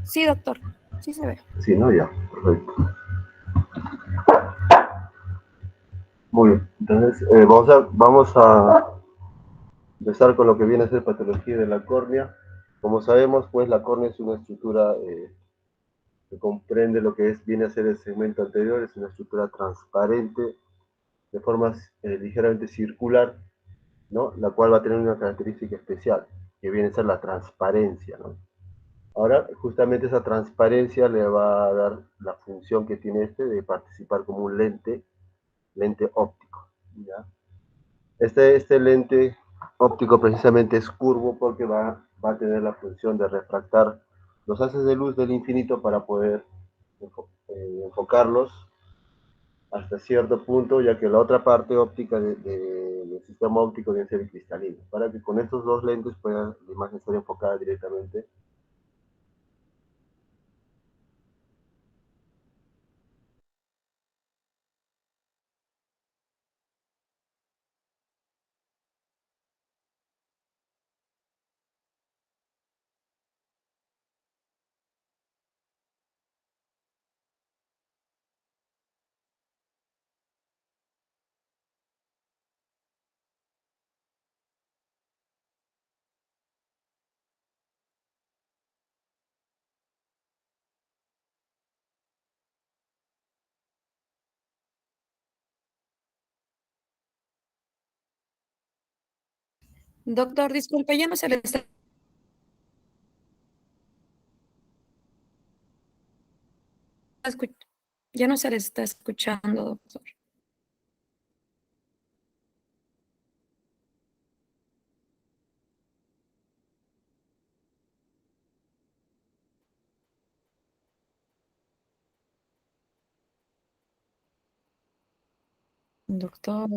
Sí, doctor. Sí se ve. Sí, ¿no? Ya, perfecto. Muy bien. Entonces, vamos a empezar con lo que viene a ser patología de la córnea. Como sabemos, pues la córnea es una estructura que comprende lo que viene a ser el segmento anterior, es una estructura transparente, de forma ligeramente circular, ¿no? La cual va a tener una característica especial, que viene a ser la transparencia, ¿no? Ahora, justamente esa transparencia le va a dar la función que tiene este de participar como un lente óptico, ¿ya? Este lente óptico precisamente es curvo porque va a tener la función de refractar los haces de luz del infinito para poder enfocarlos hasta cierto punto, ya que la otra parte óptica del sistema óptico debe ser cristalino, para que con estos dos lentes pueda la imagen ser enfocada directamente. Doctor, disculpe, ya no se le está escuchando. Ya no se le está escuchando, doctor. Doctor.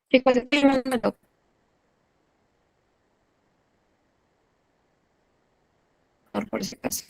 Sí, pues, dígame, doctor, por si acaso.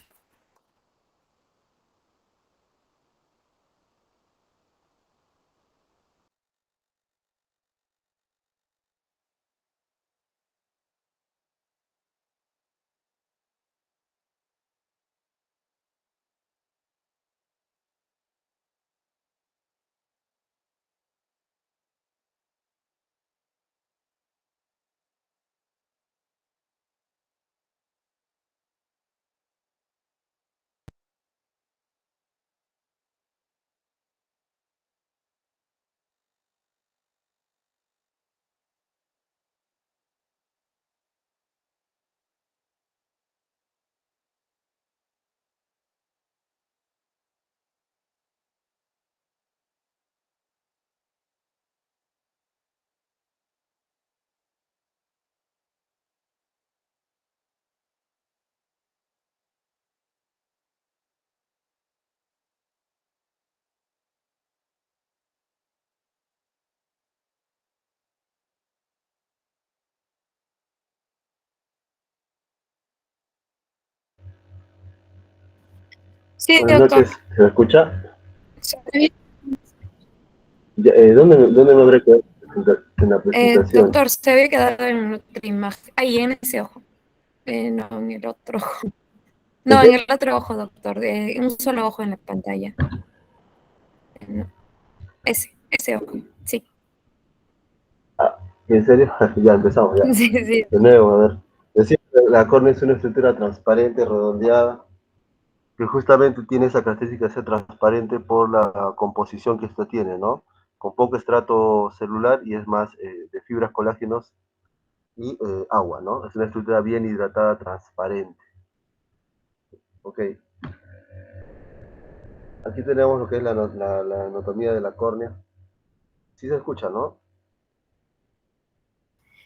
Sí, Buenas doctor. noches, ¿se me escucha? ¿Se ve bien? ¿Dónde me habré quedado en la presentación? Doctor, se había quedado en otra imagen. Ahí, en ese ojo. No, en el otro ojo. ¿En No, qué? en el otro ojo, doctor. Un solo ojo en la pantalla. No, ese ojo. Sí. Ah, ¿en serio? Ya empezamos, ya. Sí, sí. De nuevo, a ver. Decía que la córnea es una estructura transparente, redondeada, que justamente tiene esa característica de ser transparente por la composición que esta tiene, ¿no? Con poco estrato celular y es más de fibras, colágenos y agua, ¿no? Es una estructura bien hidratada, transparente. Ok, aquí tenemos lo que es la anatomía de la córnea. Sí se escucha, ¿no?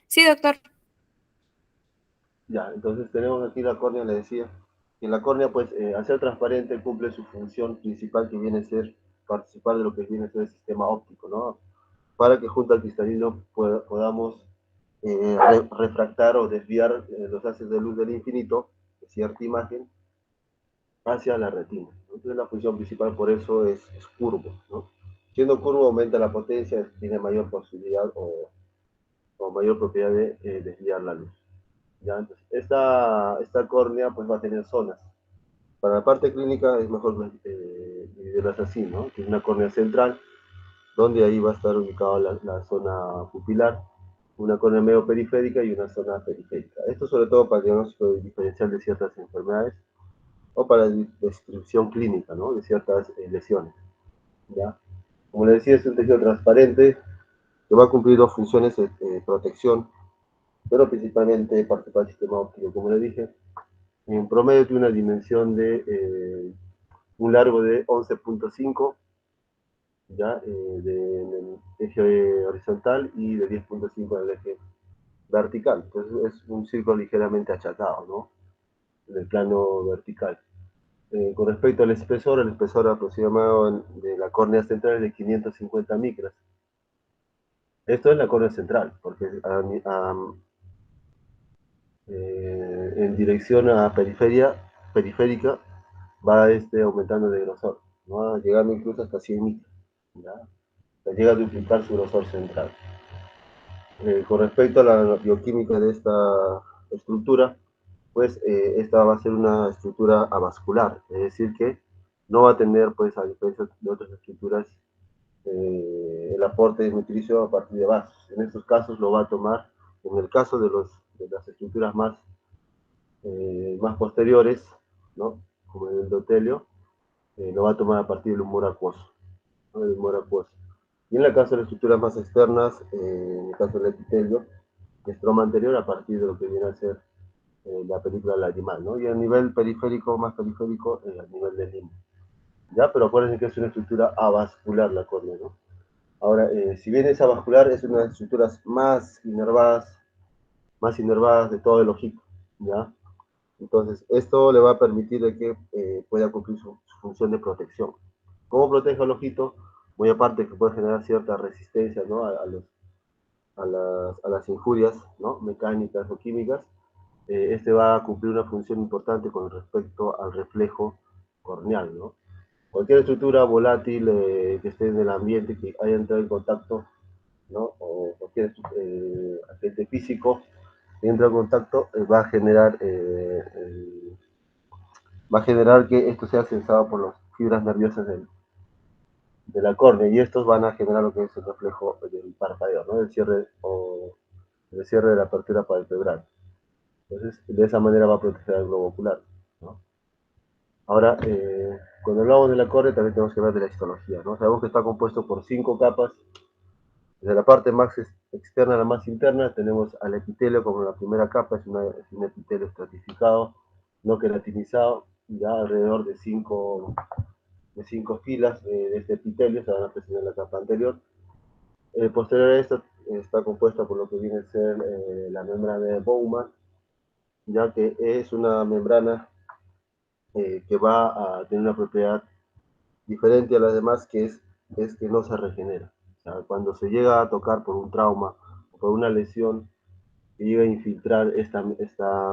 Sí, doctor. Ya, entonces tenemos aquí la córnea, le decía. Y la córnea, pues, al ser transparente, cumple su función principal que viene a ser participar de lo que viene a ser el sistema óptico, ¿no? Para que junto al cristalino podamos refractar o desviar los haces de luz del infinito, de cierta imagen, hacia la retina. Entonces la función principal por eso es curvo, ¿no? Siendo curvo aumenta la potencia, tiene mayor posibilidad o mayor propiedad de desviar la luz. ¿Ya? Entonces, esta córnea pues va a tener zonas. Para la parte clínica es mejor dividirlas así, ¿no? Tiene una córnea central, donde ahí va a estar ubicada la zona pupilar, una córnea medio periférica y una zona periférica. Esto sobre todo para el diagnóstico diferencial de ciertas enfermedades o para la descripción clínica, ¿no? De ciertas lesiones, ¿ya? Como le decía, es un tejido transparente que va a cumplir dos funciones de protección, pero principalmente participar del sistema óptico, como le dije. En promedio tiene una dimensión de un largo de 11.5, ya en el eje horizontal y de 10.5 en el eje vertical. Entonces es un círculo ligeramente achatado, ¿no? En el plano vertical. Con respecto al espesor, el espesor aproximado de la córnea central es de 550 micras. Esto es la córnea central, porque en dirección a periférica va aumentando de grosor, ¿no? Llegando incluso hasta 100 micras, ¿ya? Llega a duplicar su grosor central. Con respecto a la bioquímica de esta estructura, pues esta va a ser una estructura avascular, es decir que no va a tener, pues a diferencia de otras estructuras, el aporte nutricio a partir de vasos. En estos casos lo va a tomar, en el caso de las estructuras más posteriores, ¿no? Como el endotelio, lo va a tomar a partir del humor acuoso, ¿no? El humor acuoso. Y en el caso de las estructuras más externas, en el caso del epitelio, estroma anterior a partir de lo que viene a ser la película lagrimal, ¿no? Y a nivel periférico, más periférico, a nivel del limbo. ¿Ya? Pero acuérdense que es una estructura avascular la córnea, ¿no? Ahora, si bien es avascular, es una de las estructuras más inervadas de todo el ojito, ¿ya? Entonces, esto le va a permitir de que pueda cumplir su función de protección. ¿Cómo protege el ojito? Muy aparte que puede generar cierta resistencia, ¿no? a las injurias, ¿no? Mecánicas o químicas. Este va a cumplir una función importante con respecto al reflejo corneal, ¿no? Cualquier estructura volátil que esté en el ambiente, que haya entrado en contacto, ¿no? O cualquier agente físico que entre en contacto, va a generar que esto sea sensado por las fibras nerviosas de la córnea y estos van a generar lo que es el reflejo del parpadeo, ¿no? El cierre de la apertura palpebral. Entonces, de esa manera va a proteger el globo ocular, ¿no? Ahora, cuando hablamos de la córnea, también tenemos que hablar de la histología, ¿no? Sabemos que está compuesto por 5 capas. Desde la parte más externa a la más interna, tenemos al epitelio como la primera capa, es un epitelio estratificado, no queratinizado, ya alrededor de cinco filas de este epitelio se van a presentar en la capa anterior. Posterior a esto está compuesta por lo que viene a ser la membrana de Bowman, ya que es una membrana que va a tener una propiedad diferente a las demás, es que no se regenera. O sea, cuando se llega a tocar por un trauma o por una lesión que llega a infiltrar esta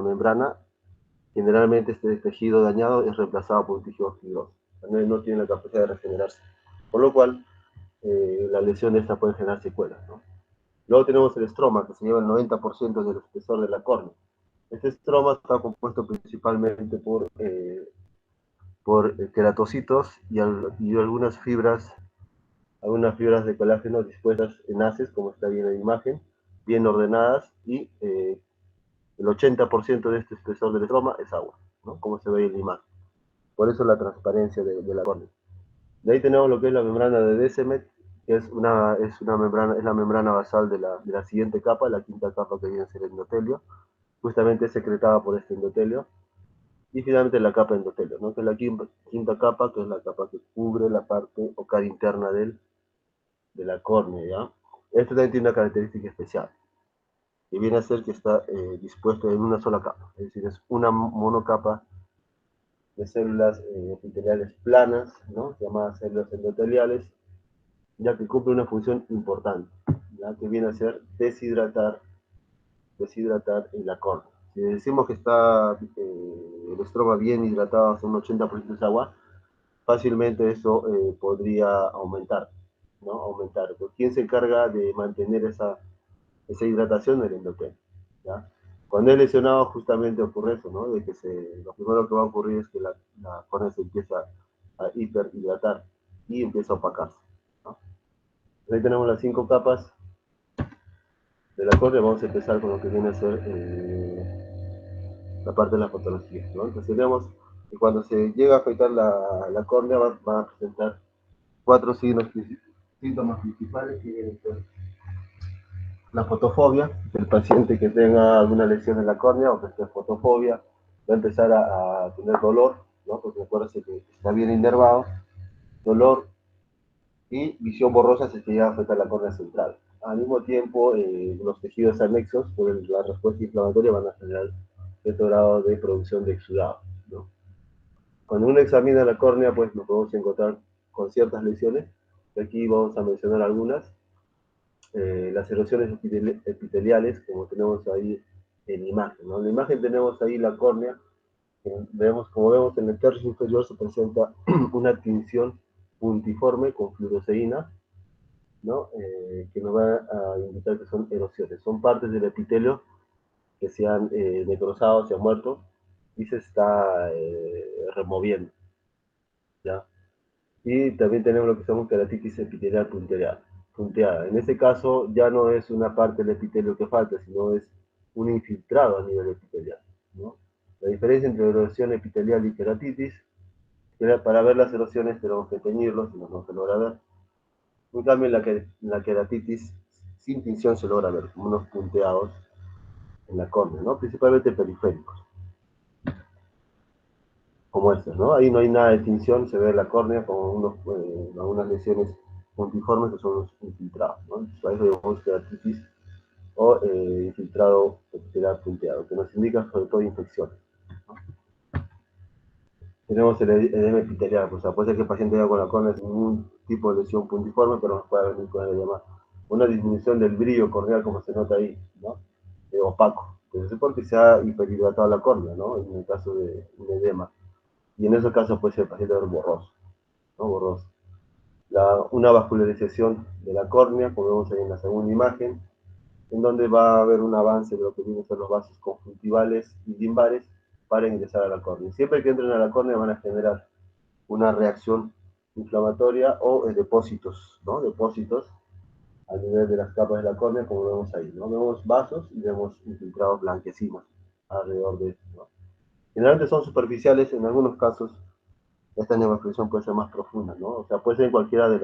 membrana, generalmente este tejido dañado es reemplazado por un tejido fibroso. No tiene la capacidad de regenerarse. Por lo cual, la lesión de esta puede generar secuelas, ¿no? Luego tenemos el estroma, que se lleva el 90% del espesor de la córnea. Este estroma está compuesto principalmente por queratocitos y algunas fibras de colágeno dispuestas en haces, como está bien en la imagen, bien ordenadas, y el 80% de este espesor del estroma es agua, ¿no? Como se ve en la imagen. Por eso la transparencia de la córnea. De ahí tenemos lo que es la membrana de Descemet, que es la membrana basal de la siguiente capa, la quinta capa que viene a ser el endotelio, justamente es secretada por este endotelio. Y finalmente la capa endotelio, ¿no? Que es la quinta capa, que es la capa que cubre la parte o cara interna de la córnea, ¿ya? Esto también tiene una característica especial, que viene a ser que está dispuesto en una sola capa, es decir, es una monocapa de células epiteliales planas, ¿no? Llamadas células endoteliales, ya que cumple una función importante, ¿ya? Que viene a ser deshidratar la córnea. Si decimos que está el estroma bien hidratado hasta un 80% de agua, fácilmente eso podría aumentar, ¿no? Aumentar. Pues, ¿quién se encarga de mantener esa hidratación del endotelio? ¿Ya? Cuando es lesionado justamente ocurre eso, ¿no? De que lo primero que va a ocurrir es que la córnea se empieza a hiperhidratar y empieza a opacarse, ¿no? Ahí tenemos las 5 capas de la córnea. Vamos a empezar con lo que viene a ser la parte de la patología, ¿no? Entonces tenemos que cuando se llega a afectar la córnea va a presentar 4 síntomas principales, que vienen a ser la fotofobia, el paciente que tenga alguna lesión en la córnea o que esté fotofobia va a empezar a tener dolor, ¿no? Porque acuérdense que está bien inervado, dolor y visión borrosa si se llega a afectar la córnea central. Al mismo tiempo, los tejidos anexos, por la respuesta inflamatoria, van a generar cierto grado de producción de exudado, ¿no? Cuando uno examina la córnea, pues nos podemos encontrar con ciertas lesiones. Aquí vamos a mencionar algunas. Las erosiones epiteliales, como tenemos ahí en la imagen, ¿no? En la imagen tenemos ahí la córnea, como vemos en el tercio inferior se presenta una tinción puntiforme con fluoresceína, ¿no? Que nos va a indicar que son erosiones, son partes del epitelio que se han necrosado, se han muerto y se está removiendo, ¿ya? Y también tenemos lo que se llama queratitis epitelial punteada. En este caso ya no es una parte del epitelio que falta, sino es un infiltrado a nivel epitelial, ¿no? La diferencia entre erosión epitelial y queratitis, que para ver las erosiones tenemos que teñirlos, y no se logra ver. En cambio, la queratitis sin tinción se logra ver, como unos punteados en la córnea, ¿no? Principalmente periféricos, como estos, ¿no? Ahí no hay nada de tinción, se ve la córnea como algunas lesiones puntiformes que son los infiltrados, ¿no? Por eso llamamos queratitis o infiltrado epitelial punteado, que nos indica sobre todo infecciones, ¿no? Tenemos el edema epitelial, o sea, puede ser que el paciente haya con la córnea sin ningún tipo de lesión puntiforme, pero nos puede venir con el edema, una disminución del brillo corneal, como se nota ahí, ¿no? Opaco. Entonces es porque se ha hiperhidratado la córnea, ¿no? En el caso de un edema. Y en esos casos puede ser el paciente borroso, ¿no? Borroso. Una vascularización de la córnea, como vemos ahí en la segunda imagen, en donde va a haber un avance de lo que vienen a ser los vasos conjuntivales y limbares para ingresar a la córnea. Siempre que entren a la córnea van a generar una reacción inflamatoria o depósitos, ¿no? Depósitos a nivel de las capas de la córnea, como vemos ahí, ¿no? Vemos vasos y vemos infiltrados blanquecinos alrededor de esto, ¿no? Generalmente son superficiales, en algunos casos esta neoexpresión puede ser más profunda, ¿no? O sea, puede ser en cualquiera de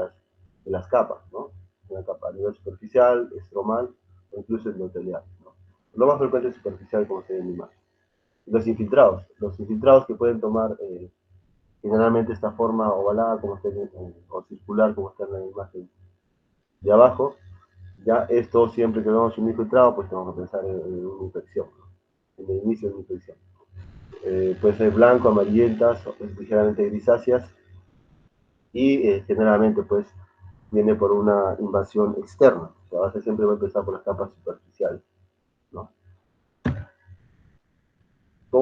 las capas, ¿no? Una capa a nivel superficial, estromal o incluso endotelial, ¿no? Lo más frecuente es superficial, como se ve en la imagen. Los infiltrados que pueden tomar generalmente esta forma ovalada como está o circular como está en la imagen de abajo, ya esto siempre que vemos un infiltrado, pues tenemos que pensar en una infección, ¿no? En el inicio de una infección. Puede ser blanco, amarillentas, ligeramente grisáceas, y generalmente pues viene por una invasión externa. La base siempre va a empezar por las capas superficiales, ¿no?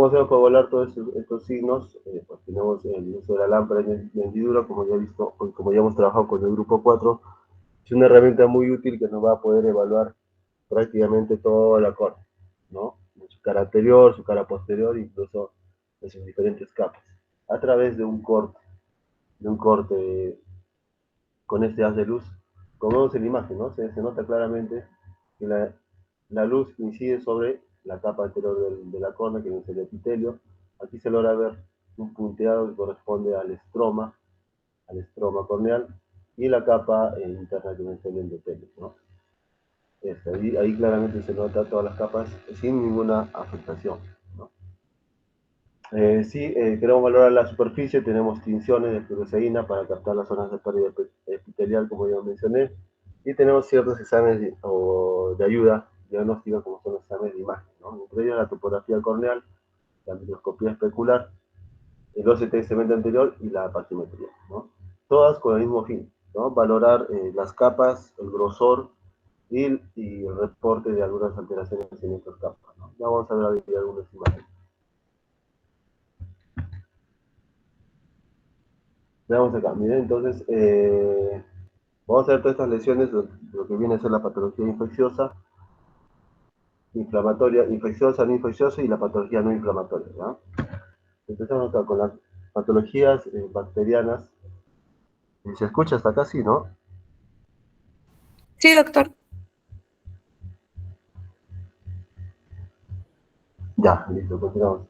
¿Cómo hacemos para evaluar todos estos signos? Pues tenemos el uso de la lámpara de hendidura, como ya, visto, como ya hemos trabajado con el grupo 4. Es una herramienta muy útil que nos va a poder evaluar prácticamente toda la córnea, ¿no? Su cara anterior, su cara posterior, incluso en sus diferentes capas, a través de un corte con este haz de luz. Como vemos en la imagen, ¿no? Se nota claramente que la luz incide sobre la capa anterior de la córnea, que es el epitelio. Aquí se logra ver un punteado que corresponde al estroma corneal, y la capa interna que es el endotelio, ¿no? Ahí claramente se nota todas las capas sin ninguna afectación, ¿no? Si queremos valorar la superficie, tenemos tinciones de fluoresceína para captar las zonas de pérdida epitelial, como ya mencioné, y tenemos ciertos exámenes de ayuda diagnóstica, como son los exámenes de imagen, ¿no? Entre ellos la topografía corneal, la microscopía especular, el OCT de segmento anterior y la paquimetría, ¿no? Todas con el mismo fin, ¿no? Valorar las capas, el grosor y el reporte de algunas alteraciones en estas capas, ¿no? Ya vamos a ver algunas imágenes. Veamos acá, miren, entonces, vamos a ver todas estas lesiones, lo que viene a ser la patología infecciosa, inflamatoria, infecciosa, no infecciosa y la patología no inflamatoria, ¿no? Empezamos acá con las patologías bacterianas. Y se escucha hasta acá, sí, ¿no? Sí, doctor. Ya, listo, continuamos.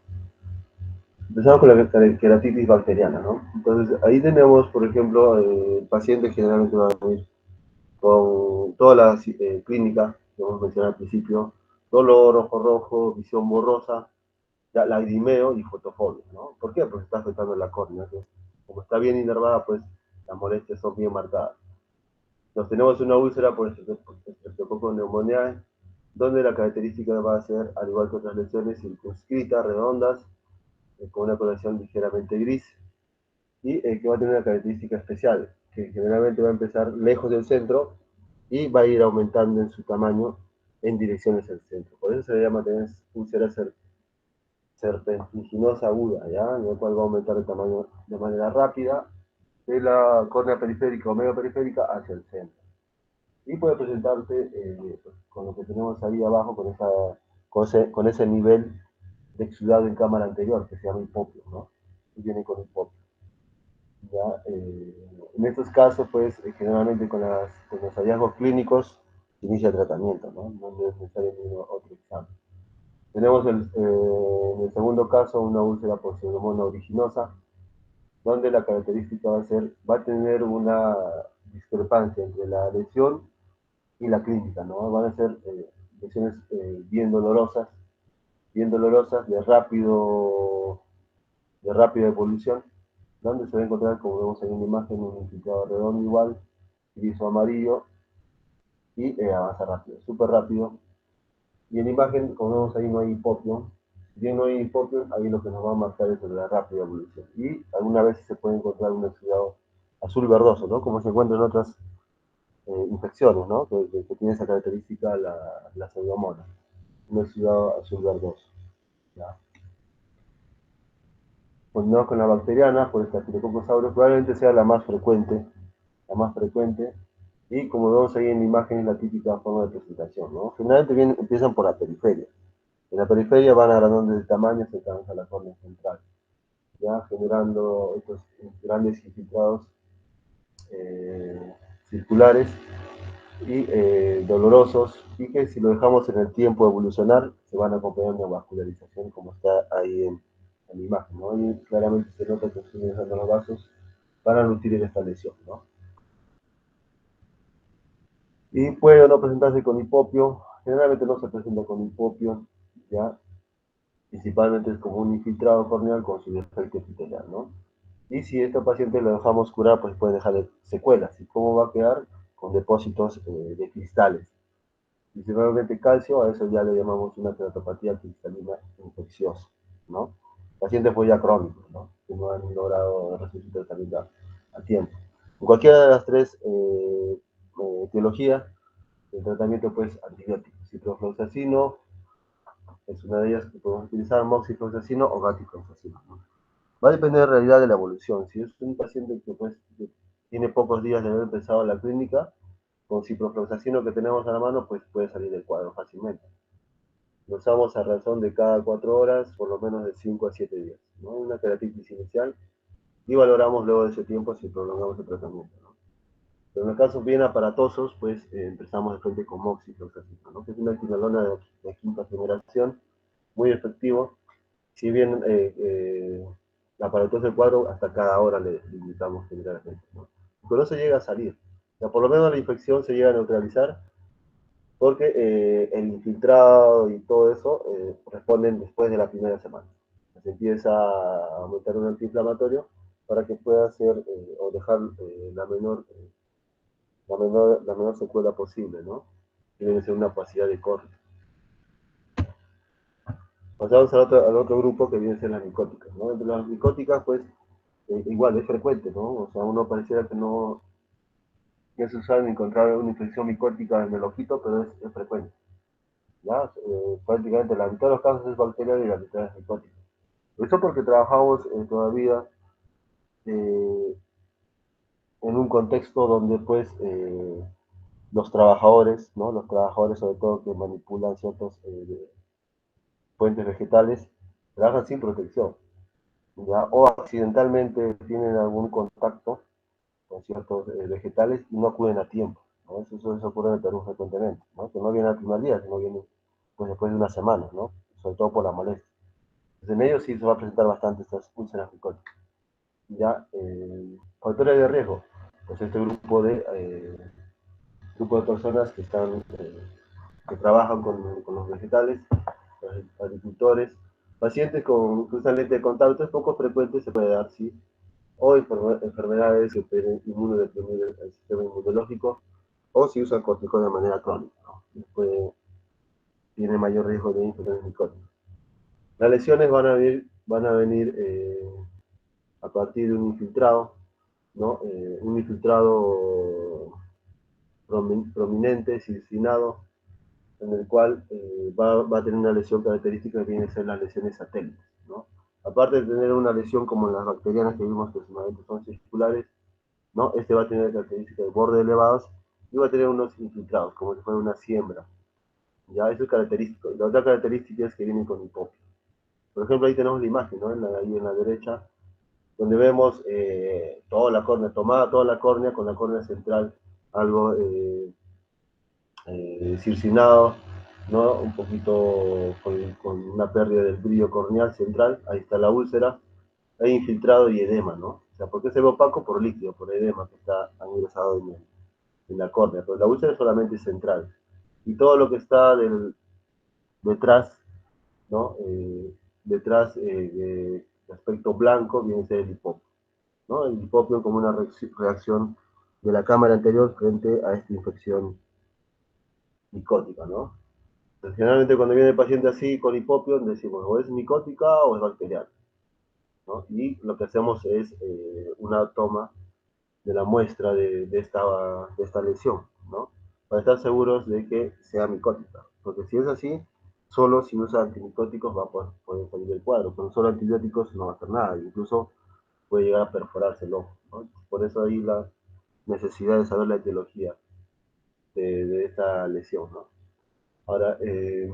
Empezamos con la queratitis bacteriana, ¿no? Entonces, ahí tenemos, por ejemplo, pacientes generalmente van a venir con toda la clínica que hemos mencionado al principio: dolor, ojo rojo, visión borrosa, ya, lagrimeo y fotofobia, ¿no? ¿Por qué? Porque está afectando la córnea, ¿sí? Como está bien inervada, pues las molestias son bien marcadas. Nos tenemos una úlcera por estreptococo neumoniae, donde la característica va a ser, al igual que otras lesiones, circunscritas, redondas, con una coloración ligeramente gris, y que va a tener una característica especial, que generalmente va a empezar lejos del centro y va a ir aumentando en su tamaño en dirección hacia el centro. Por eso se le llama tener úlcera serpentiginosa aguda, ¿ya? En el cual va a aumentar el tamaño de manera rápida de la córnea periférica o medio periférica hacia el centro. Y puede presentarse pues, con lo que tenemos ahí abajo, con ese nivel de exudado en cámara anterior, que se llama hipopio, ¿no? Y viene con hipopio. ¿Ya? En estos casos, pues, generalmente con los hallazgos clínicos se inicia tratamiento, ¿no? No es necesario ningún otro examen. Tenemos en el segundo caso una úlcera por pseudomonas originosa, donde la característica va a tener una discrepancia entre la lesión y la clínica, ¿no? Van a ser lesiones bien dolorosas, de rápida evolución, donde se va a encontrar, como vemos ahí en la imagen, un infiltrado redondo igual, gris o amarillo, y avanza rápido, súper rápido. Y en la imagen, como vemos ahí, no hay hipopio. Si bien no hay hipopio, ahí lo que nos va a marcar es la rápida evolución. Y alguna vez se puede encontrar un exudado azul verdoso, ¿no? Como se encuentra en otras infecciones, ¿no? Que tiene esa característica la pseudomonas, un exudado azul verdoso. ¿Ya? Continuamos con la bacteriana, por Staphylococcus aureus, probablemente sea la más frecuente, y como vemos ahí en la imagen es la típica forma de presentación, ¿no? Generalmente empiezan por la periferia. En la periferia van agrandando de tamaño hasta la córnea central, ya generando estos grandes infiltrados circulares y dolorosos, y que si lo dejamos en el tiempo evolucionar, se van acompañando a vascularización, como está ahí en la imagen, ¿no? Y claramente se nota que están ingresando los vasos para nutrir esta lesión, ¿no? Y puede o no presentarse con hipopio, generalmente no se presenta con hipopio, ¿ya? Principalmente es como un infiltrado corneal con su defecto epitelial, ¿no? Y si este paciente lo dejamos curar, pues puede dejar secuelas. ¿Y cómo va a quedar? Con depósitos de cristales. Principalmente calcio, a eso ya le llamamos una keratopatía cristalina infecciosa, ¿no? Pacientes pues ya crónicos, ¿no? Que no han logrado recibir tratamiento a tiempo. En cualquiera de las tres etiologías, el tratamiento pues antibiótico, ciprofloxacino, Es una de ellas que podemos utilizar, moxifloxacino o gatifloxacino, ¿no? Va a depender en realidad de la evolución. Si es un paciente que pues, tiene pocos días de haber empezado la clínica, con ciprofloxacino que tenemos a la mano, pues puede salir del cuadro fácilmente. Lo usamos a razón de cada 4 horas, por lo menos de 5 a 7 días, ¿no? Una queratitis inicial, y valoramos luego de ese tiempo si prolongamos el tratamiento, ¿no? Pero en los casos bien aparatosos, pues empezamos de frente con moxifloxacino, ¿no? Que es una quinolona de quinta generación, muy efectivo. Si bien aparatoso el cuadro, hasta cada hora le limitamos generalmente, ¿no? Pero no se llega a salir. O sea, por lo menos la infección se llega a neutralizar porque el infiltrado y todo eso responden después de la primera semana. Se empieza a aumentar un antiinflamatorio para que pueda hacer o dejar la menor secuela posible, ¿no? Que debe ser una opacidad de corte. Pasamos al otro grupo que viene a ser las micóticas, ¿no? Entre las micóticas, pues, igual es frecuente, ¿no? O sea, uno pareciera que no es usual encontrar una infección micótica en el ojito, pero es frecuente. ¿Ya? Prácticamente la mitad de los casos es bacteriana y la mitad es micótica. Eso porque trabajamos todavía eh, en un contexto donde pues los trabajadores, ¿no? Los trabajadores sobre todo que manipulan ciertos fuentes vegetales, trabajan sin protección, ¿ya? O accidentalmente tienen algún contacto con ciertos vegetales y no acuden a tiempo, ¿no? Eso ocurre en el Perú frecuentemente, ¿no? Que no viene al primer día, sino viene pues, después de una semana, ¿no? Sobre todo por la molestia. Entonces, en ellos sí se va a presentar bastante estas úlceras micóticas. Ya, factores de riesgo, pues este grupo de personas que trabajan con los vegetales, los agricultores, pacientes con que usan lente de contacto, es poco frecuente, se puede dar, sí, o enfermedades que pueden inmunodeprimir el sistema inmunológico, o si usan corticoides de manera crónica, ¿no? Después tiene mayor riesgo de infecciones micóticas. Las lesiones van a venir a partir de un infiltrado, ¿no? Un infiltrado prominente, circinado, en el cual va a tener una lesión característica que viene a ser las lesiones satélites, ¿no? Aparte de tener una lesión como las bacterianas que vimos que son circulares, ¿no? Este va a tener características de borde elevados y va a tener unos infiltrados, como si fuera una siembra. Ya, eso es característico. Y la otra característica es que vienen con hipopio. Por ejemplo, ahí tenemos la imagen, ¿no? Ahí en la derecha, donde vemos toda la córnea, tomada toda la córnea, con la córnea central algo circinado, ¿no? Un poquito con una pérdida del brillo corneal central, ahí está la úlcera, hay infiltrado y edema, ¿no? O sea, ¿por qué se ve opaco? Por líquido, por edema que está ingresado en la córnea, pero la úlcera es solamente central. Y todo lo que está detrás, ¿no? Detrás de aspecto blanco viene a ser el hipopio, ¿no? El hipopio como una reacción de la cámara anterior frente a esta infección micótica, ¿no? Entonces, generalmente cuando viene el paciente así con hipopio, decimos o es micótica o es bacteriana, ¿no? Y lo que hacemos es una toma de la muestra de esta lesión, ¿no? Para estar seguros de que sea micótica. Porque si es así, solo si usa antimicóticos va a poder salir del cuadro. Con solo antibióticos no va a hacer nada. Incluso puede llegar a perforarse el ojo, ¿no? Por eso ahí la necesidad de saber la etiología de esta lesión, ¿no? Ahora, de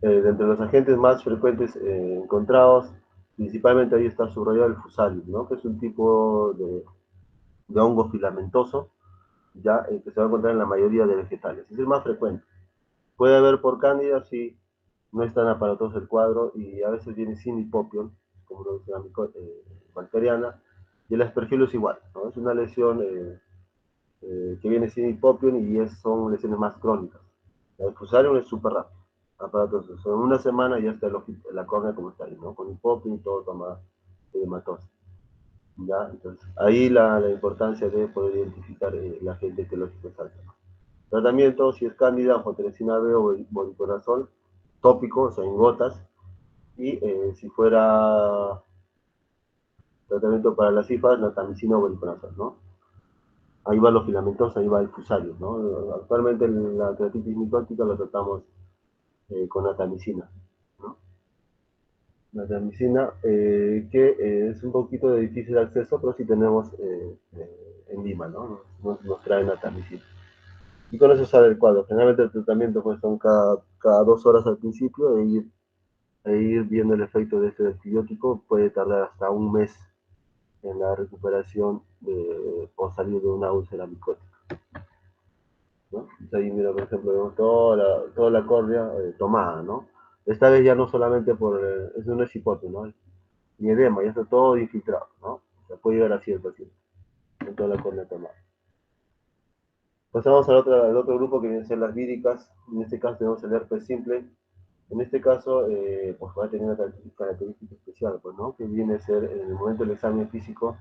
entre los agentes más frecuentes encontrados, principalmente ahí está subrayado el fusarium, ¿no? Que es un tipo de hongo filamentoso, ya que se va a encontrar en la mayoría de vegetales. Es el más frecuente. Puede haber por cándida si no es tan aparatoso el cuadro y a veces viene sin hipopion, como lo dice la bacteriana, y el aspergillus es igual, ¿no? Es una lesión que viene sin hipopion y son lesiones más crónicas. El fusarium es súper rápido, aparatoso. En una semana ya está la córnea como está ahí, ¿no? Con hipopion y todo toma hematosis. ¿Ya? Entonces, ahí la importancia de poder identificar la agente etiológico exacto. Tratamiento, si es cándida, anfotericina B o voriconazol, tópico, o sea, en gotas, y si fuera tratamiento para las cifras, natamicina o voriconazol, ¿no? ahí va lo filamentoso, ahí va el fusario, ¿no? Actualmente la keratitis micótica lo tratamos con atamicina, ¿no? La atamicina que es un poquito de difícil acceso, pero sí tenemos en Lima, ¿no? Nos traen atamicina. Y con eso sale el cuadro. Generalmente el tratamiento pues, son cada 2 horas al principio e ir viendo el efecto de este antibiótico. Puede tardar hasta un mes en la recuperación por salir de una úlcera micótica, ¿no? Entonces ahí, mira, por ejemplo, vemos toda la córnea tomada, ¿no? Esta vez ya no solamente eso no es hipote, ¿no? Ni edema, ya está todo infiltrado, ¿no? O sea, puede llegar así el paciente, con toda la córnea tomada. Pasamos al otro grupo que vienen a ser las víricas. En este caso tenemos el herpes simple. En este caso, pues va a tener una característica especial, pues, ¿no? Que viene a ser en el momento del examen físico,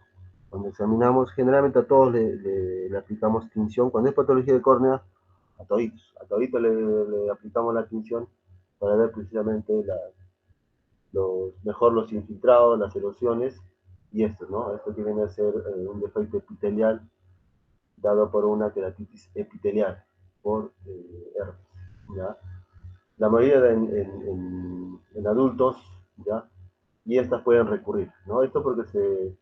cuando examinamos, generalmente a todos le aplicamos tinción. Cuando es patología de córnea, a toditos le aplicamos la tinción para ver precisamente mejor los infiltrados, las erosiones y esto, ¿no? Esto que viene a ser un defecto epitelial dado por una queratitis epitelial, por herpes, ¿ya? La mayoría en adultos, ¿ya? Y estas pueden recurrir, ¿no? Esto porque se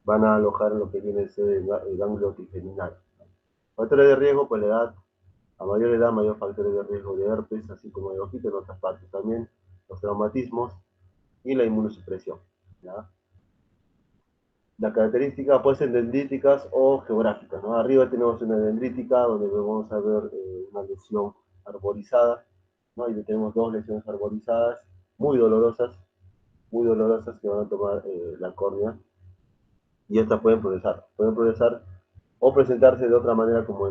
van a alojar en lo que viene a ser el ganglio trigeminal. Factores de riesgo, pues la edad, a mayor edad, mayor factores de riesgo de herpes, así como de ojito en otras partes también, los traumatismos y la inmunosupresión, ¿ya? La característica puede ser dendríticas o geográficas, ¿no? Arriba tenemos una dendrítica donde vamos a ver una lesión arborizada, ¿no? Y tenemos dos lesiones arborizadas muy dolorosas que van a tomar la córnea y estas pueden progresar o presentarse de otra manera como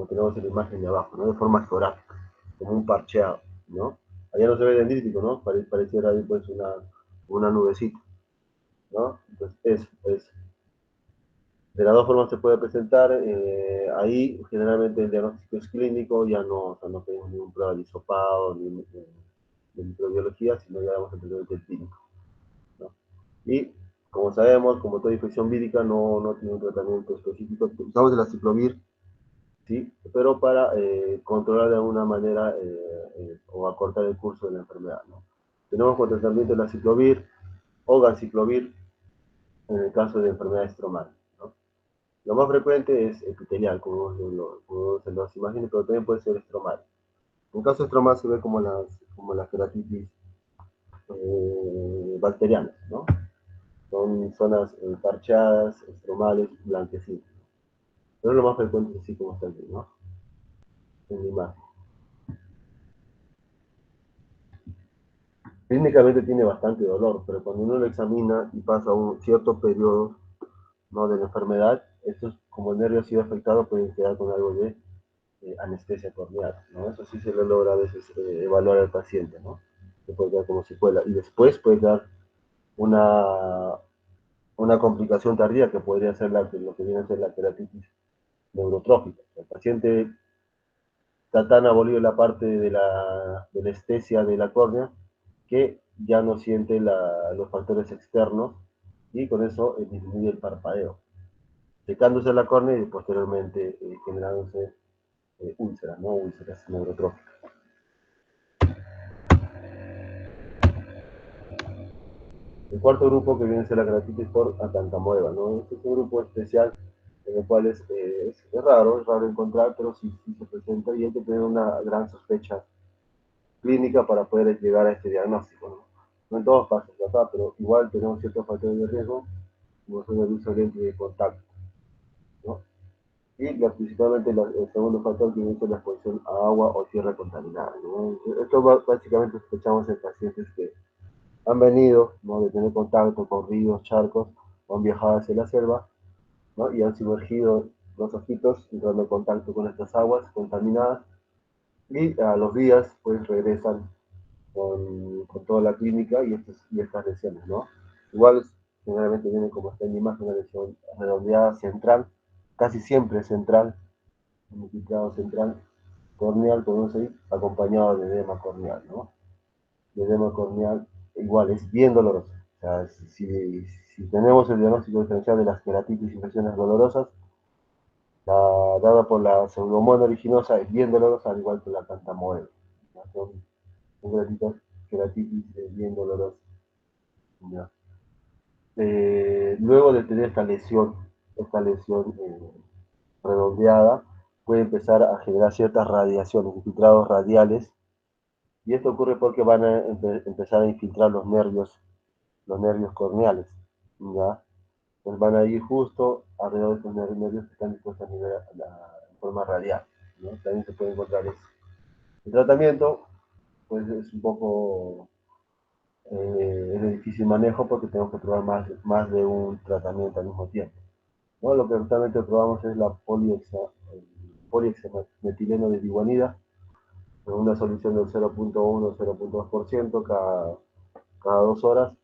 tenemos en la imagen de abajo, ¿no? De forma geográfica, como un parcheado, ¿no? Allá no se ve dendrítico, ¿no? Pareciera ahí pues una nubecita, ¿no? Entonces eso. De las dos formas se puede presentar. Ahí generalmente el diagnóstico es clínico, ya no, o sea, no tenemos ningún prueba de hisopado ni de microbiología, sino ya damos el tratamiento clínico, ¿no? Y como sabemos, como toda infección vírica, no tiene un tratamiento específico. Usamos el aciclovir, ¿sí? Pero para controlar de alguna manera o acortar el curso de la enfermedad, ¿no? Tenemos como tratamiento el aciclovir o ganciclovir en el caso de enfermedad estromal, ¿no? Lo más frecuente es epitelial, como en las imágenes, pero también puede ser estromal. En el caso estromal se ve como las keratitis bacterianas, ¿no? Son zonas parchadas, estromales, blanquecinas. Pero lo más frecuente es así como está aquí, ¿no? En la imagen. Clínicamente tiene bastante dolor, pero cuando uno lo examina y pasa un cierto periodo, ¿no? De la enfermedad, estos, como el nervio ha sido afectado, pueden quedar con algo de anestesia corneal, ¿no? Eso sí se lo logra a veces evaluar al paciente, ¿no? Se puede quedar como secuela. Y después puede dar una, una complicación tardía que podría ser lo que viene a ser la keratitis neurotrófica. El paciente está tan abolido la parte de la anestesia de la córnea que ya no siente los factores externos y con eso disminuye el parpadeo, secándose la córnea y posteriormente generándose úlceras, ¿no? Úlceras neurotróficas. El cuarto grupo que viene a ser la keratitis por acantamoeba, ¿no? Este es un grupo especial en el cual es raro encontrar, pero sí se presenta y hay que tener una gran sospecha clínica para poder llegar a este diagnóstico, ¿no? No en todos casos, ¿verdad? Pero igual tenemos ciertos factores de riesgo, como son el uso de lentes de contacto, ¿no? Y principalmente el segundo factor que viene a ser la exposición a agua o tierra contaminada, ¿no? Esto básicamente sospechamos en pacientes que han venido, ¿no? De tener contacto con ríos, charcos, o han viajado hacia la selva, ¿no? Y han sumergido los ojitos entrando en contacto con estas aguas contaminadas y a los días pues regresan con toda la clínica y estas lesiones, ¿no? Igual generalmente viene como está en la imagen, una lesión redondeada central, casi siempre central, un infiltrado central corneal, podemos decir, acompañado de edema corneal, ¿no? El edema corneal igual es bien doloroso. O sea, si tenemos el diagnóstico diferencial de las queratitis y infecciones dolorosas, dada por la pseudomonas originosa es bien dolorosa, al igual que la cantamoeba. Son queratitis bien dolorosas. ¿Ya? Luego de tener esta lesión redondeada, puede empezar a generar ciertas radiaciones, infiltrados radiales, y esto ocurre porque van a empezar a infiltrar los nervios corneales, ¿ya? Pues van a ir justo alrededor de estos nervios que están dispuestos a nivel en forma radial, ¿no? También se puede encontrar eso. El tratamiento, pues es un poco es de difícil manejo porque tenemos que probar más de un tratamiento al mismo tiempo, ¿no? Lo que actualmente probamos es la polihexametileno de diguanida, en una solución del 0.1-0.2% cada 2 horas,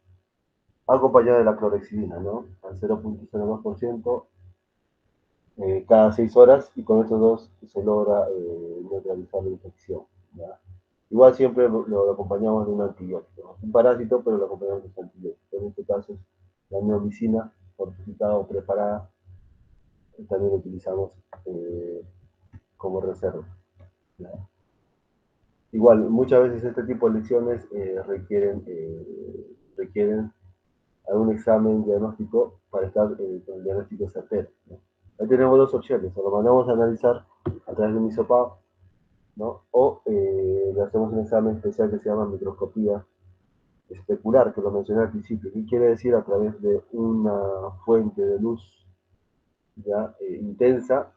acompañada de la clorexidina, ¿no? Al 0.02% cada 6 horas, y con estos dos se logra neutralizar la infección, ¿ya? Igual siempre lo acompañamos de un antibiótico, ¿no? Un parásito, pero lo acompañamos de un antibiótico. En este caso es la neomicina fortificada o preparada, y también lo utilizamos eh, como reserva, ¿ya? Igual, muchas veces este tipo de lesiones requieren algún examen diagnóstico para estar con el diagnóstico certero, ¿no? Ahí tenemos dos opciones: o lo mandamos a analizar a través de un hisopado, ¿no? O le hacemos un examen especial que se llama microscopía especular, que lo mencioné al principio. ¿Qué quiere decir? A través de una fuente de luz ya intensa,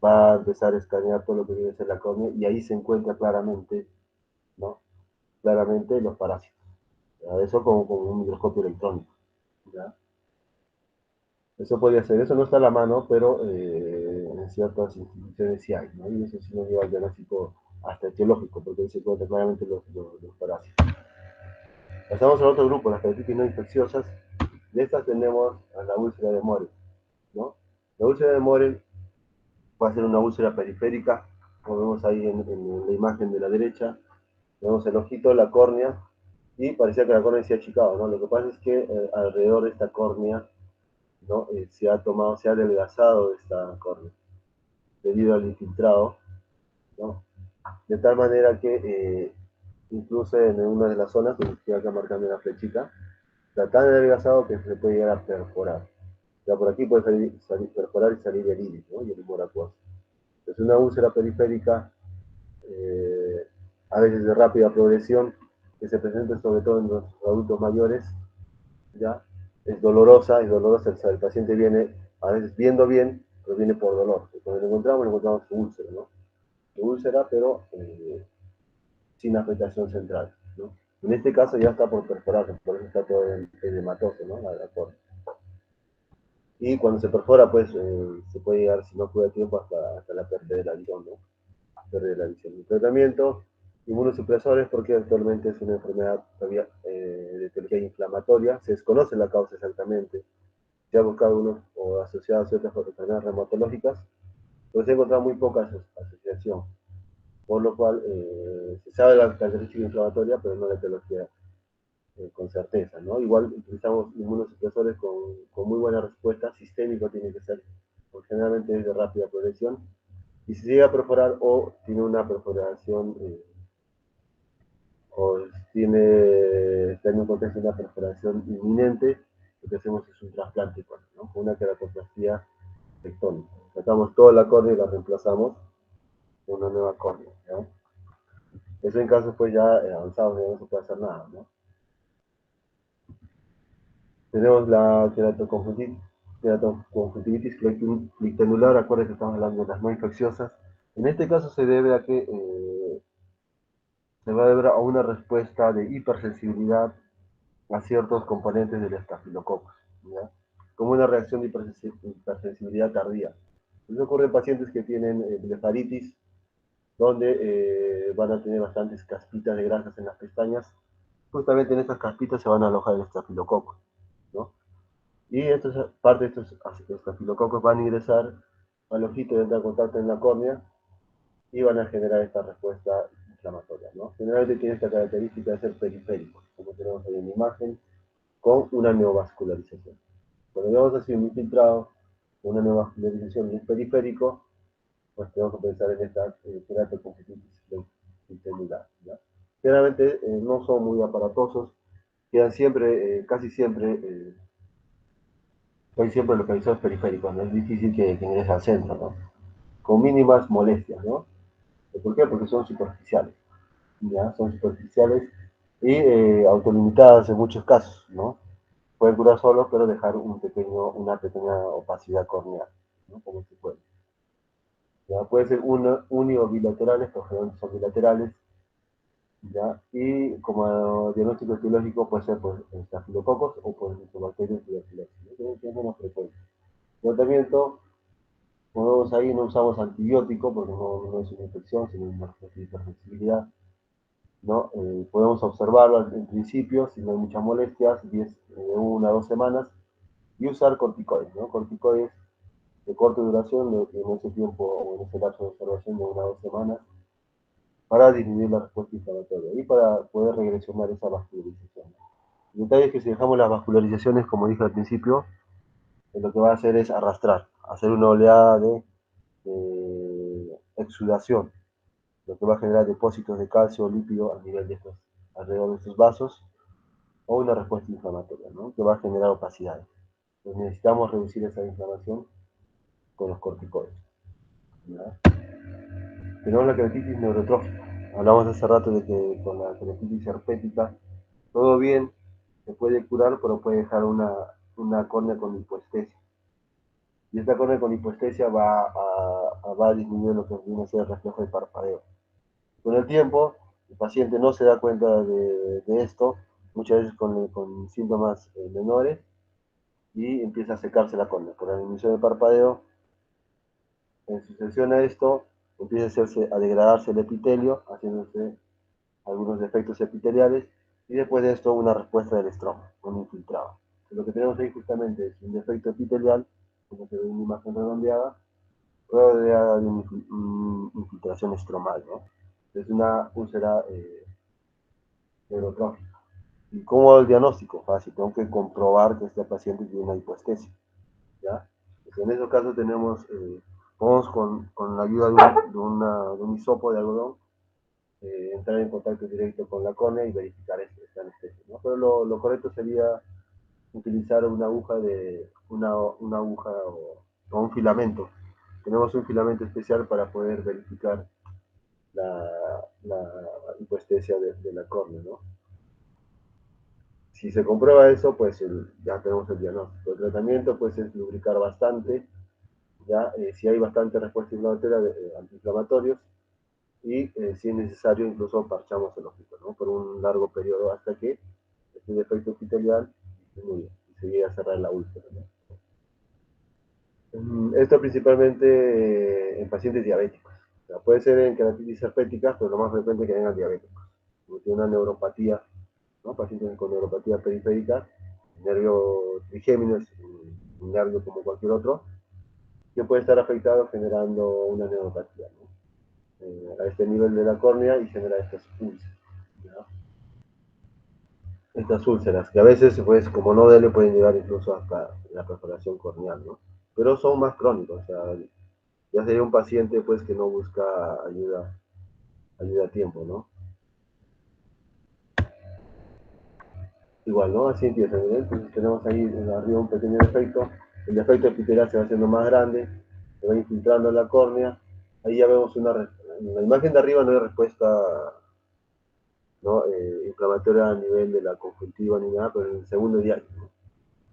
va a empezar a escanear todo lo que viene a ser la córnea, y ahí se encuentra claramente, ¿no? Claramente los parásitos. ¿Ya? Eso como un microscopio electrónico. ¿Ya? Eso podría ser, eso no está a la mano, pero en ciertas instituciones sí hay, ¿no? Y eso sí nos lleva al diagnóstico hasta etiológico, porque ahí se encuentran claramente los parásitos. Pasamos al otro grupo, las parasitis no infecciosas. De estas tenemos a la úlcera de Mohren, ¿no? La úlcera de Mohren va a ser una úlcera periférica, como vemos ahí en la imagen de la derecha. Vemos el ojito, la córnea, y parecía que la córnea se ha achicado, ¿no? Lo que pasa es que alrededor de esta córnea, ¿no? Se ha adelgazado esta córnea debido al infiltrado, ¿no? De tal manera que incluso en una de las zonas, que estoy acá marcando una flechita, está tan adelgazado que se puede llegar a perforar. Ya por aquí puede perforar y salir el iris, ¿no? Y el humor acuoso. Es una úlcera periférica, eh, a veces de rápida progresión, que se presenta sobre todo en los adultos mayores, ¿ya? Es dolorosa, el paciente viene a veces viendo bien, pero viene por dolor. Y cuando lo encontramos su úlcera, ¿no? Su úlcera, pero sin afectación central, ¿no? En este caso ya está por perforarse, por eso está todo el hematoso, ¿no? La córnea. Y cuando se perfora, pues se puede llegar, si no cuida tiempo, hasta la pérdida de la visión, ¿no? Pérdida de la visión. El tratamiento, inmunosupresores, porque actualmente es una enfermedad todavía de etiología inflamatoria. Se desconoce la causa exactamente. Se ha buscado uno o asociado a ciertas enfermedades reumatológicas, pero se ha encontrado muy poca asociación. Por lo cual se sabe la característica inflamatoria, pero no la etiología con certeza, ¿no? Igual utilizamos inmunosupresores con muy buena respuesta, sistémico tiene que ser, porque generalmente es de rápida progresión, y si se llega a perforar o tiene una perforación, o está en un contexto de una perforación inminente, lo que hacemos es un trasplante, ¿no? Con una queratoplastía tectónica. Sacamos toda la córnea y la reemplazamos con una nueva córnea, ¿no? Eso en casos pues ya avanzados, ya no se puede hacer nada, ¿no? Tenemos la queratoconjuntivitis flictenular. Acuérdense que estamos hablando de las no infecciosas. En este caso se debe a que se va a deber a una respuesta de hipersensibilidad a ciertos componentes del estafilococcus, ¿ya? Como una reacción de hipersensibilidad tardía. Eso ocurre en pacientes que tienen blefaritis, donde van a tener bastantes caspitas de grasas en las pestañas. Justamente en estas caspitas se van a alojar el estafilococcus, ¿no? Y parte de estos estafilococos van a ingresar al ojito y entrar en contacto en la córnea y van a generar esta respuesta inflamatoria, ¿no? Generalmente tiene esta característica de ser periférico, como tenemos ahí en la imagen, con una neovascularización. Cuando vemos así un infiltrado, una neovascularización y es periférico, pues tenemos que pensar en esta queratoconjuntivitis lenticelular, ¿ya? Generalmente no son muy aparatosos, quedan siempre, casi siempre localizados periféricos, no es difícil que ingrese al centro, ¿no? Con mínimas molestias, ¿no? ¿Por qué? Porque son superficiales, ¿ya? Son superficiales y autolimitadas en muchos casos, ¿no? Pueden curar solos, pero dejar una pequeña opacidad corneal, ¿no? Como se puede. ¿Ya? Puede ser uni o bilaterales, pero generalmente son bilaterales, ¿ya? Y como diagnóstico etiológico puede ser por estafilococos o por bacterias tuberculosas, ¿no? Que es menos frecuente. Tratamiento, como vemos ahí, no usamos antibiótico porque no es una infección, sino una hipersensibilidad, ¿no? Podemos observarlo en principio, si no hay muchas molestias, 1 a 2 semanas, y usar corticoides, ¿no? Corticoides de corta duración, en ese tiempo o en ese lapso de observación de 1 a 2 semanas, para disminuir la respuesta inflamatoria y para poder regresionar esa vascularización. El detalle es que si dejamos las vascularizaciones, como dije al principio, lo que va a hacer es arrastrar, hacer una oleada de exudación, lo que va a generar depósitos de calcio o lípido a nivel de alrededor de estos vasos, o una respuesta inflamatoria, ¿no? Que va a generar opacidades. Entonces necesitamos reducir esa inflamación con los corticoides, ¿ya? Tenemos la queratitis neurotrófica. Hablamos hace rato de que con la queratitis herpética todo bien, se puede curar, pero puede dejar una córnea con hipoestesia. Y esta córnea con hipoestesia va a disminuir lo que viene a ser el reflejo de parpadeo. Con el tiempo, el paciente no se da cuenta de esto, muchas veces con síntomas menores, y empieza a secarse la córnea. Por la disminución de parpadeo, en sucesión a esto, empieza a degradarse el epitelio, haciéndose algunos defectos epiteliales, y después de esto una respuesta del estroma, un infiltrado. Lo que tenemos ahí justamente es un defecto epitelial, como se ve en una imagen redondeada, rodeada de una infiltración estromal, ¿no? Es una úlcera neurotrófica. ¿Y cómo el diagnóstico? Fácil, tengo que comprobar que este paciente tiene una hipoestesia, ¿ya? Pues en esos casos vamos con la ayuda de un hisopo de algodón, entrar en contacto directo con la córnea y verificar esta anestesia, ¿no? Pero lo correcto sería utilizar una aguja o un filamento. Tenemos un filamento especial para poder verificar la hipoestesia de la córnea, ¿no? Si se comprueba eso, pues ya tenemos el diagnóstico. El tratamiento pues es lubricar bastante, ya si hay bastante respuesta inflamatoria, antiinflamatorios, y si es necesario incluso parchamos el ojito, ¿no? Por un largo periodo hasta que este defecto epitelial disminuye y se llegue a cerrar la úlcera, ¿no? Esto principalmente en pacientes diabéticos. O sea, puede ser en queratitis herpética, pero lo más frecuente es que vengan diabéticos. Como tiene una neuropatía, ¿no? Pacientes con neuropatía periférica, nervio trigémino es un nervio como cualquier otro, que puede estar afectado generando una neuropatía, ¿no? A este nivel de la córnea y genera estas úlceras, ¿no? Estas úlceras, que a veces, pues, como no duele, pueden llegar incluso hasta la perforación corneal, ¿no? Pero son más crónicos, o sea, ya sería un paciente, pues, que no busca ayuda a tiempo, ¿no? Igual, ¿no? Así empieza, ¿no? Entonces tenemos ahí arriba un pequeño defecto, el defecto epitelial se va haciendo más grande, se va infiltrando en la córnea, ahí ya vemos en la imagen de arriba no hay respuesta, ¿no? Inflamatoria a nivel de la conjuntiva ni nada, pero en el segundo diario, ¿no?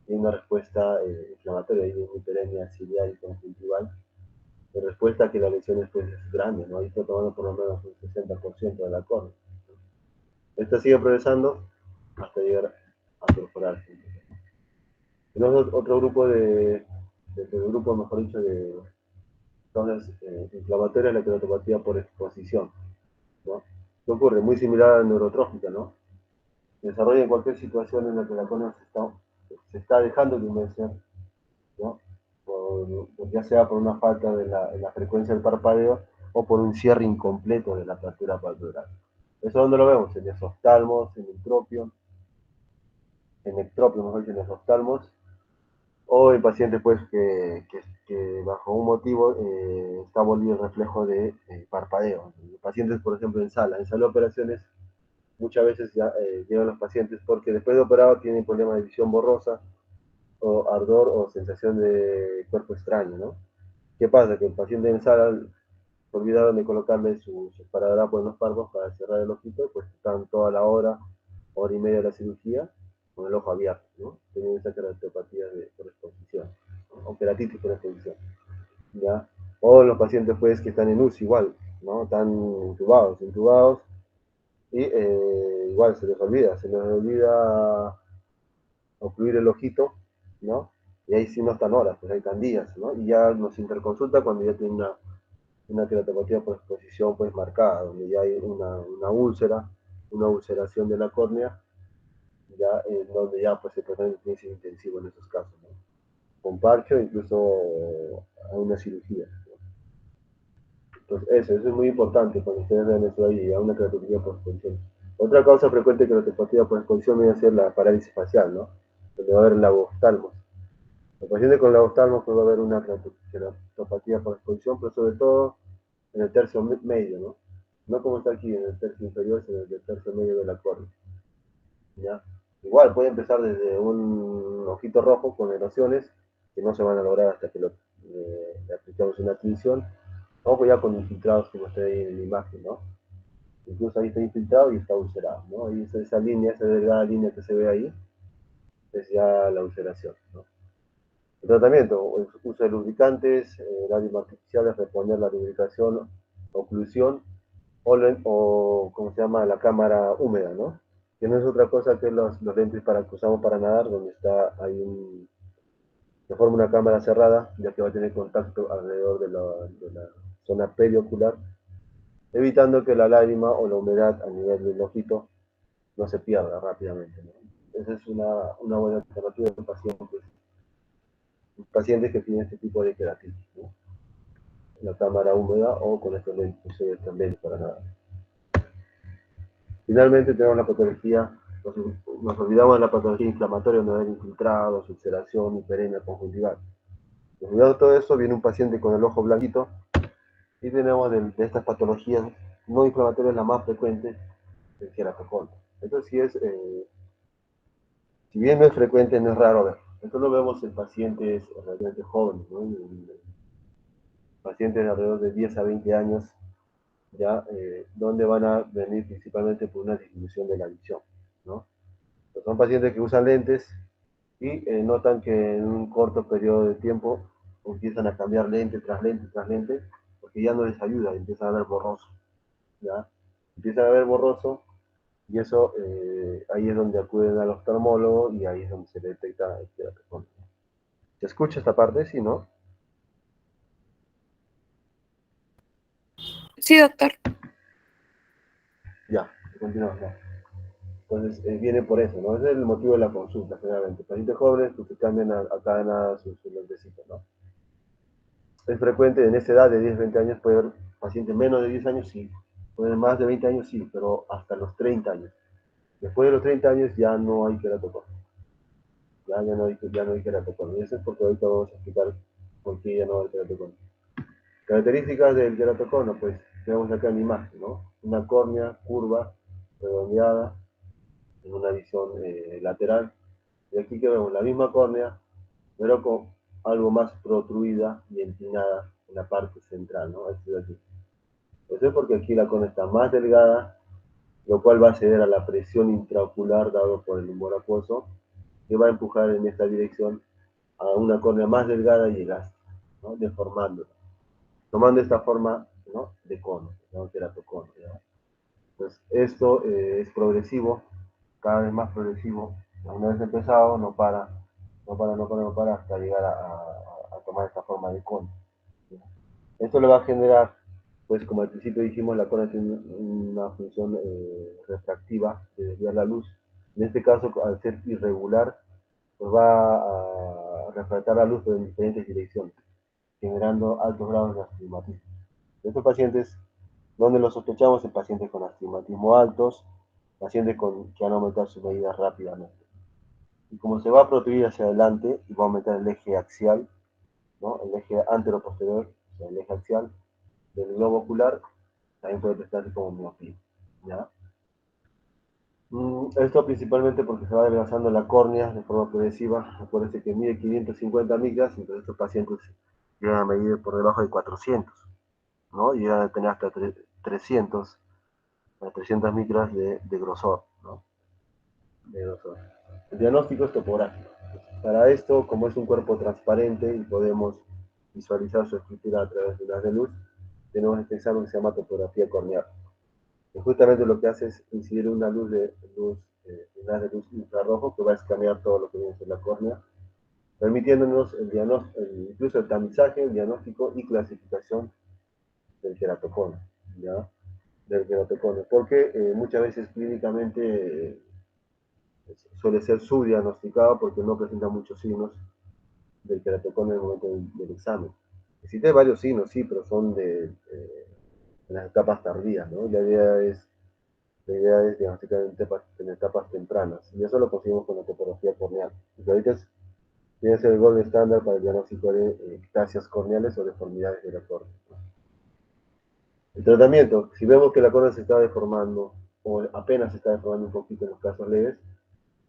Hay una respuesta inflamatoria, hay una hiperemia ciliar y conjuntival, de respuesta a que la lesión es grande, ¿no? Ahí está tomando por lo menos un 60% de la córnea. Esta sigue progresando hasta llegar a perforarse. Tenemos otro grupo el grupo, mejor dicho, de zonas inflamatorias, la queratopatía por exposición, ¿no? ¿Qué ocurre? Muy similar a la neurotrófica, ¿no? Se desarrolla en cualquier situación en la que la córnea se está dejando de humedecer, ¿no? Ya sea por una falta en la frecuencia del parpadeo o por un cierre incompleto de la apertura palpebral. ¿Eso dónde lo vemos? En los oftalmos, en el ectropio, mejor dicho, en los oftalmos, O el paciente pues que bajo un motivo está volviendo el reflejo de parpadeo. Pacientes, por ejemplo, en sala de operaciones, muchas veces ya llegan los pacientes porque después de operado tienen problemas de visión borrosa o ardor o sensación de cuerpo extraño, ¿no? ¿Qué pasa? Que el paciente en sala olvidaron de colocarle su esparadrapo en los párpados para cerrar el ojito, pues están toda la hora y media de la cirugía con el ojo abierto, ¿no? Teniendo esa keratopatía por exposición, ¿no? O keratitis por exposición, ¿ya? O los pacientes, pues, que están en UCI igual, ¿no? Están intubados, y igual se les olvida ocluir el ojito, ¿no? Y ahí sí no están horas, pues ahí están días, ¿no? Y ya nos interconsulta cuando ya tiene una keratopatía por exposición pues marcada, donde ya hay una úlcera, una ulceración de la córnea, ya donde ya pues se trata de intensivo en esos casos, ¿no? Con parcho, incluso a una cirugía, ¿no? Entonces eso es muy importante cuando ustedes ven eso ahí, a una keratopatía por exposición. Otra causa frecuente de keratopatía por exposición viene a ser la parálisis facial, ¿no? Donde va a haber lagostalmos. El paciente con lagostalmos puede haber una keratopatía por exposición, pero sobre todo en el tercio medio, ¿no? No como está aquí en el tercio inferior, sino en el tercio medio de la córnea, ¿ya? Igual puede empezar desde un ojito rojo con erosiones que no se van a lograr hasta que le aplicamos una tinción, o pues ya con infiltrados como está ahí en la imagen, ¿no? Incluso ahí está infiltrado y está ulcerado, ¿no? Ahí esa línea, esa delgada línea que se ve ahí, es ya la ulceración, ¿no? El tratamiento, el uso de lubricantes, lágrimas artificiales, reponer la lubricación, oclusión, o como se llama, la cámara húmeda, ¿no? Que no es otra cosa que los lentes que usamos para nadar, donde está, se forma una cámara cerrada, ya que va a tener contacto alrededor de la zona periocular, evitando que la lágrima o la humedad a nivel del ojito no se pierda rápidamente, ¿no? Esa es una buena alternativa en pacientes que tienen este tipo de queratitis, ¿no? La cámara húmeda o con estos lentes para nada. Finalmente tenemos la patología, nos olvidamos de la patología inflamatoria, donde hay infiltrados, ulceración, hiperemia conjuntival. Olvidado todo eso, viene un paciente con el ojo blanquito y tenemos de estas patologías no inflamatorias la más frecuente, el queratocono. Esto sí es, si bien no es frecuente, no es raro ver. Esto lo vemos en pacientes realmente jóvenes, ¿no? En pacientes de alrededor de 10 a 20 años, ya, donde van a venir principalmente por una disminución de la visión, ¿no? Pues son pacientes que usan lentes y notan que en un corto periodo de tiempo empiezan a cambiar lente tras lente tras lente, porque ya no les ayuda, empiezan a ver borroso, ¿ya? Empiezan a ver borroso y eso ahí es donde acuden al oftalmólogo y ahí es donde se detecta el queratocono. ¿Se escucha esta parte? Sí, ¿no? Sí, doctor. Ya, continuamos. Ya. Entonces, viene por eso, ¿no? Ese es el motivo de la consulta, generalmente. Pacientes jóvenes pues, que cambian a cada nada sus lentecitos, ¿no? Es frecuente en esa edad de 10, 20 años, puede haber pacientes menos de 10 años, sí. Puede haber más de 20 años, sí, pero hasta los 30 años. Después de los 30 años ya no hay queratocono. Ya no hay queratocono. Y eso es porque ahorita vamos a explicar por qué ya no hay queratocono. Características del queratocono, pues tenemos acá en la imagen, ¿no? Una córnea curva, redondeada, en una visión lateral. Y aquí que vemos la misma córnea, pero con algo más protruida y empinada en la parte central, ¿no? Esto de aquí. Eso es porque aquí la córnea está más delgada, lo cual va a ceder a la presión intraocular dado por el humor acuoso, que va a empujar en esta dirección a una córnea más delgada y elástica, ¿no? Deformándola, tomando esta forma, ¿no? De cono, ¿no? Queratocono, ¿no? Pues esto es progresivo, cada vez más progresivo. Una vez empezado, no para hasta llegar a tomar esta forma de cono. Esto le va a generar, pues como al principio dijimos, la cona tiene una función refractiva de desviar la luz. En este caso, al ser irregular, pues va a refractar la luz en diferentes direcciones, generando altos grados de astigmatismo. Estos pacientes, donde los sospechamos en pacientes con astigmatismo altos, pacientes que han aumentado sus medidas rápidamente. Y como se va a protruir hacia adelante y va a aumentar el eje axial, ¿no? El eje antero-posterior, o sea, el eje axial del globo ocular, también puede prestarse como miopía, ¿ya? Esto principalmente porque se va adelgazando la córnea de forma progresiva. Acuérdense que mide 550 micras, entonces estos pacientes llegan a medir por debajo de 400, ¿no? Llegan a tener hasta 300, a 300 micras de grosor, ¿no? De grosor. El diagnóstico es topográfico. Para esto, como es un cuerpo transparente y podemos visualizar su estructura a través de las de luz, tenemos este examen que se llama topografía corneal. Que justamente lo que hace es incidir una de luz infrarrojo que va a escanear todo lo que viene a ser la córnea, permitiéndonos incluso el tamizaje, el diagnóstico y clasificación del queratocono, ¿ya? Del queratocono, porque muchas veces clínicamente suele ser subdiagnosticado porque no presenta muchos signos del queratocono en el momento del examen. Existen varios signos, sí, pero son en las etapas tardías, ¿no? La idea es diagnosticar en etapas tempranas, y eso lo conseguimos con la topografía corneal. Y ahorita tiene que ser el gold estándar para el diagnóstico de ectasias corneales o deformidades de la córnea. El tratamiento, si vemos que la córnea se está deformando o apenas se está deformando un poquito en los casos leves,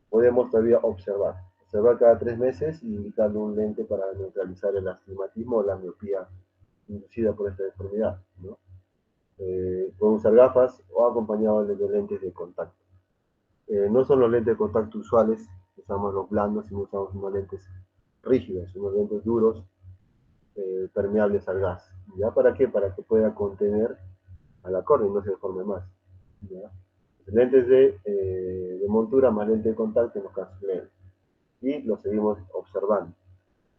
podemos todavía observar cada 3 meses y indicarle un lente para neutralizar el astigmatismo o la miopía inducida por esta deformidad, ¿no? Pueden usar gafas o acompañados de lentes de contacto. No son los lentes de contacto usuales, usamos los blandos, sino usamos unos lentes rígidos, unos lentes duros, permeables al gas. ¿Ya para qué? Para que pueda contener a la córnea y no se deforme más. ¿Ya? Lentes de montura más lente de contacto en los casos leves. Y lo seguimos observando.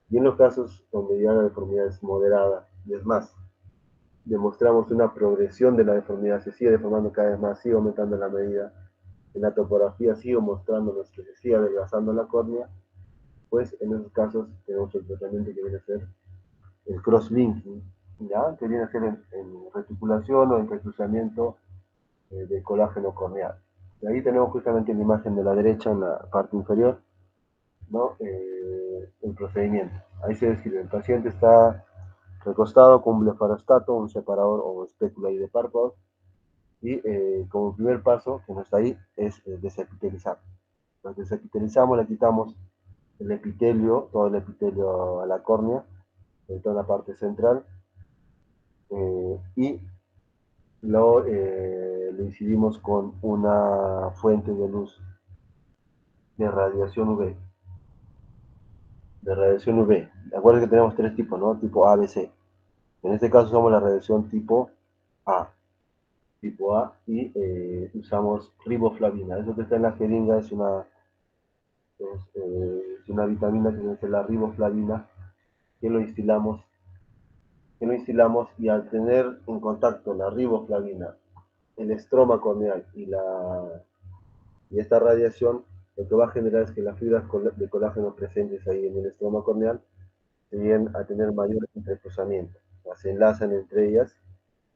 Y en los casos donde ya la deformidad es moderada, y es más, demostramos una progresión de la deformidad, se sigue deformando cada vez más, sigue aumentando la medida, en la topografía sigue mostrándonos que se sigue adelgazando la córnea, pues en esos casos tenemos el tratamiento que viene a ser el cross-linking, ¿ya? Que viene a ser en reticulación o en recluzamiento de colágeno corneal. Y ahí tenemos justamente la imagen de la derecha en la parte inferior, ¿no? El procedimiento. Ahí se describe, el paciente está recostado con un blefarostato, un separador o espécula de párpados, y como primer paso que no está ahí es desepitelizar. Entonces desepitelizamos, le quitamos el epitelio, todo el epitelio a la córnea, en toda la parte central, y lo incidimos con una fuente de luz de radiación UV. De radiación UV. Acuérdense que tenemos tres tipos, ¿no? Tipo A, B, C. En este caso usamos la radiación tipo A. Tipo A y usamos riboflavina. Eso que está en la jeringa es una vitamina que es la riboflavina, que lo instilamos, y al tener en contacto la riboflavina, el estroma corneal y esta radiación, lo que va a generar es que las fibras de colágeno presentes ahí en el estroma corneal tienden a tener mayor entrecruzamiento, o sea, se enlazan entre ellas,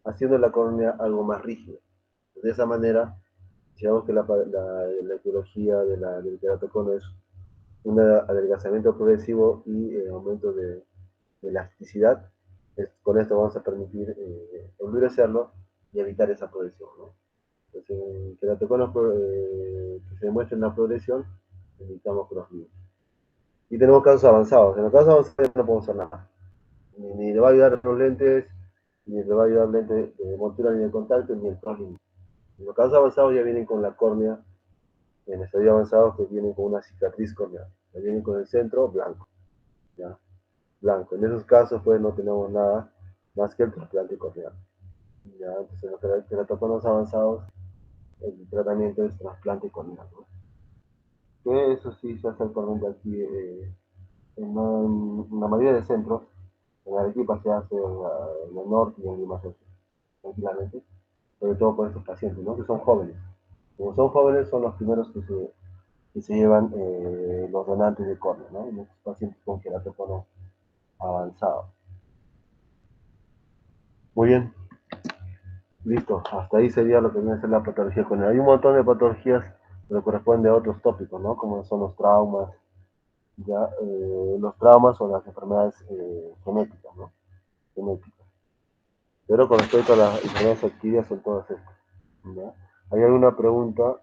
haciendo la córnea algo más rígida. De esa manera, digamos que la etiología del queratocono es un adelgazamiento progresivo y aumento de elasticidad. Con esto vamos a permitir endurecerlo y evitar esa progresión, ¿no? Entonces, en queratoconos que se demuestre una progresión, necesitamos crosslinking. Y tenemos casos avanzados. En los casos avanzados no podemos hacer nada. Ni le va a ayudar los lentes, ni le va a ayudar lentes de montura ni de contacto, ni el crosslinking. En los casos avanzados ya vienen con la córnea, en estadio avanzado, que vienen con una cicatriz corneal. Ya vienen con el centro blanco. ¿Ya? Blanco. En esos casos, pues no tenemos nada más que el trasplante corneal. ¿Ya? Entonces, en los queratoconos avanzados, el tratamiento es trasplante corneal, ¿no? Que eso sí se hace actualmente aquí en la mayoría de centros. En Arequipa se hace en el norte y en Lima se hace tranquilamente, sobre todo por estos pacientes, ¿no? Que son jóvenes. Como son jóvenes, son los primeros que se llevan los donantes de córnea, ¿no? Los pacientes con queratocono avanzado. Muy bien, listo. Hasta ahí sería lo que viene a ser la patología corneal. Hay un montón de patologías pero corresponde a otros tópicos, ¿no? Como son los traumas, ya, los traumas o las enfermedades genéticas, ¿no? Genéticas. Pero con respecto a las enfermedades adquiridas son todas estas, ¿ya? ¿Hay alguna pregunta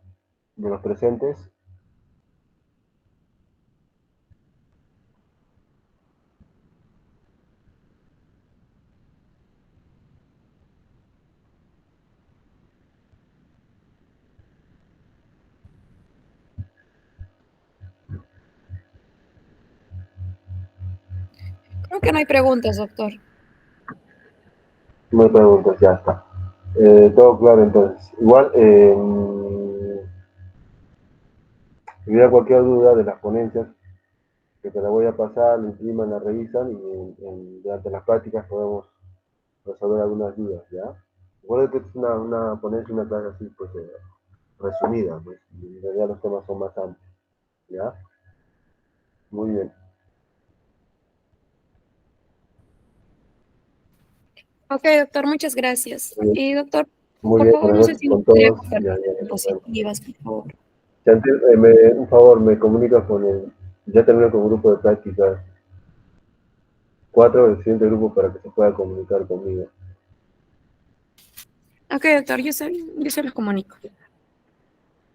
de los presentes? Creo que no hay preguntas, doctor. No hay preguntas, ya está. Todo claro entonces. Igual, si hubiera cualquier duda de las ponencias, que te la voy a pasar, la impriman, la revisan y durante las prácticas podemos resolver algunas dudas, ¿ya? Recuerda que es una ponencia, una clase así, pues, resumida, pues, y en realidad los temas son más amplios, ¿ya? Muy bien. Ok, doctor, muchas gracias. Muy bien, Y doctor, muy por bien, favor, buenas no sé noches si nos con podría todos. compartir Ya, ya, ya, nos vemos. diapositivas, por favor. Chantil, un favor, me comunicas con el, ya terminé con el grupo de prácticas 4, el siguiente grupo para que se pueda comunicar conmigo. Ok, doctor, yo se los comunico.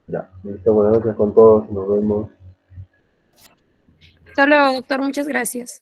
Ya, listo, buenas noches con todos, nos vemos. Hasta luego, doctor, muchas gracias.